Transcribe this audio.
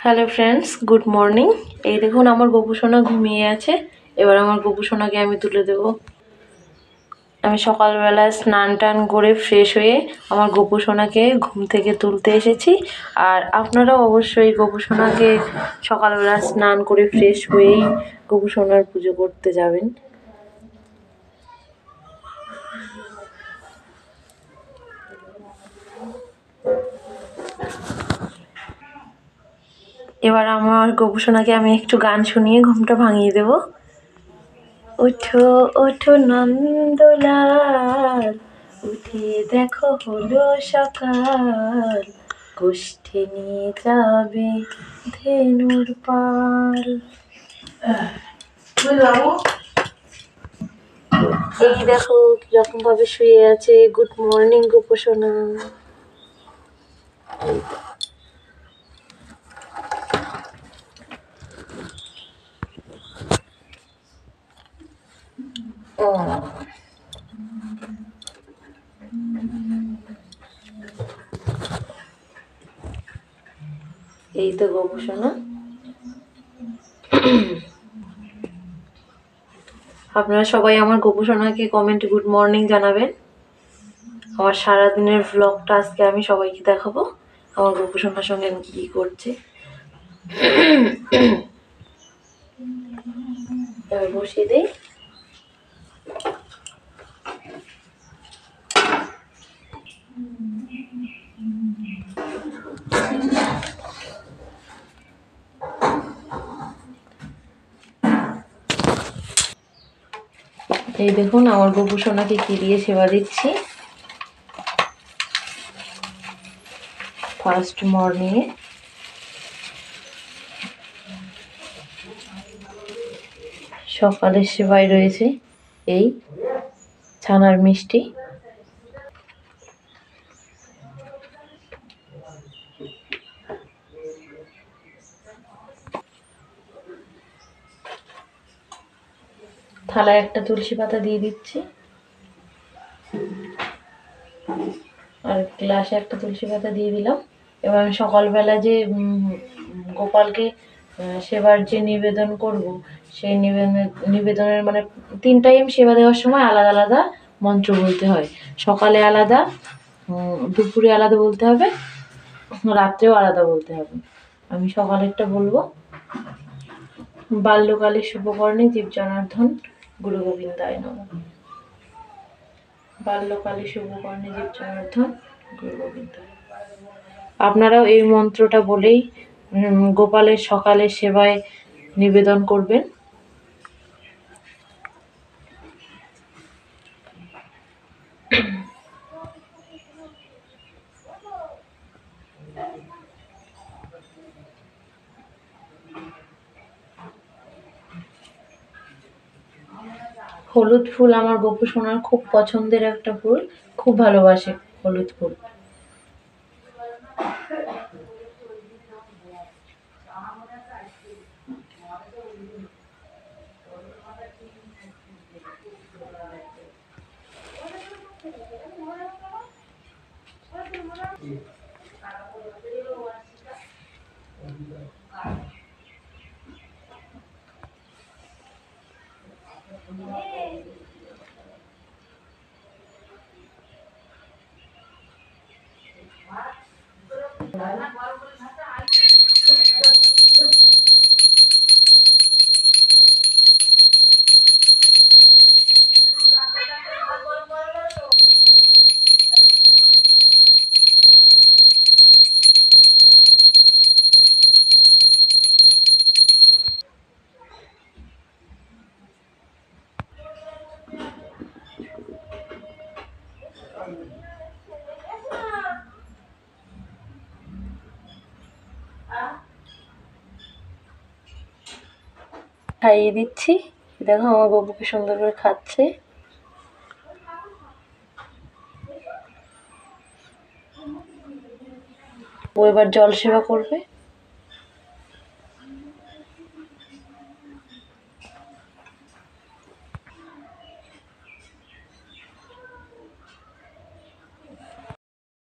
Hello friends, good morning. এই দেখুন আমার গপু সোনা ঘুমিয়ে আছে। এবার আমার গপু সোনাকে আমি তুলে দেব। আমি সকালবেলা স্নান টান করে ফ্রেশ হয়ে আমার গপু সোনাকে ঘুম থেকে তুলতে এসেছি। আর আপনারাও অবশ্যই গপু সোনাকে সকালবেলা স্নান করে ফ্রেশ হয়েই গপু সোনার পুজো করতে যাবেন। এবার আমার গপু সোনাকে আমি একটু গান শুনিয়ে ঘুমটা ভাঙিয়ে দেব। ওঠো ওঠো নন্দলাল, উঠে দেখো হলো সকাল, গোষ্ঠী নিয়ে যাবে ধেনুর পাল। এই দেখো কিরকম ভাবে শুয়ে আছে। গুড মর্নিং গপু সোনা। এই তো গপু সোনা। আপনারা সবাই আমার গপু সোনাকে কমেন্টে গুড মর্নিং জানাবেন। আমার সারাদিনের ভ্লগটা আজকে আমি সবাইকে দেখাবো, আমার গপু সোনার সঙ্গে আমি কি করছি। এবার বসিয়ে দিই। এই দেখুন আমার গপু সোনাকে কি দিয়ে সেবা দিচ্ছি। ফার্স্ট মর্নিংয়ে সকালের সেবায় রয়েছে এই ছানার মিষ্টি। থালায় একটা তুলসী পাতা দিয়ে দিচ্ছি, আর গ্লাসে একটা তুলসী পাতা দিয়ে দিলাম। এবার আমি সকালবেলা যে গোপালকে সেবার যে নিবেদন করব, সেই নিবেদনের মানে 3 টাইম সেবা দেওয়ার সময় আলাদা আলাদা মন্ত্র বলতে হয়। সকালে আলাদা, দুপুরে আলাদা বলতে হবে, রাত্রেও আলাদা বলতে হবে। আমি সকালেরটা বলবো। বাল্যকালে শুভকর্ণে জীব জনার্দন গুরু গোবিন্দায় নমঃ। বাল্যকালে শুভকর্ণে জীব জনার্দন গুরু গোবিন্দায়। আপনারাও এই মন্ত্রটা বলেই গোপালের সকালের সেবায় নিবেদন করবেন। হলুদ ফুল আমার গপু সোনার খুব পছন্দের একটা ফুল, খুব ভালোবাসে হলুদ ফুল। খাইয়ে দিচ্ছি। দেখো আমার গপুকে সুন্দর করে খাচ্ছে। ও এবার জল সেবা করবে।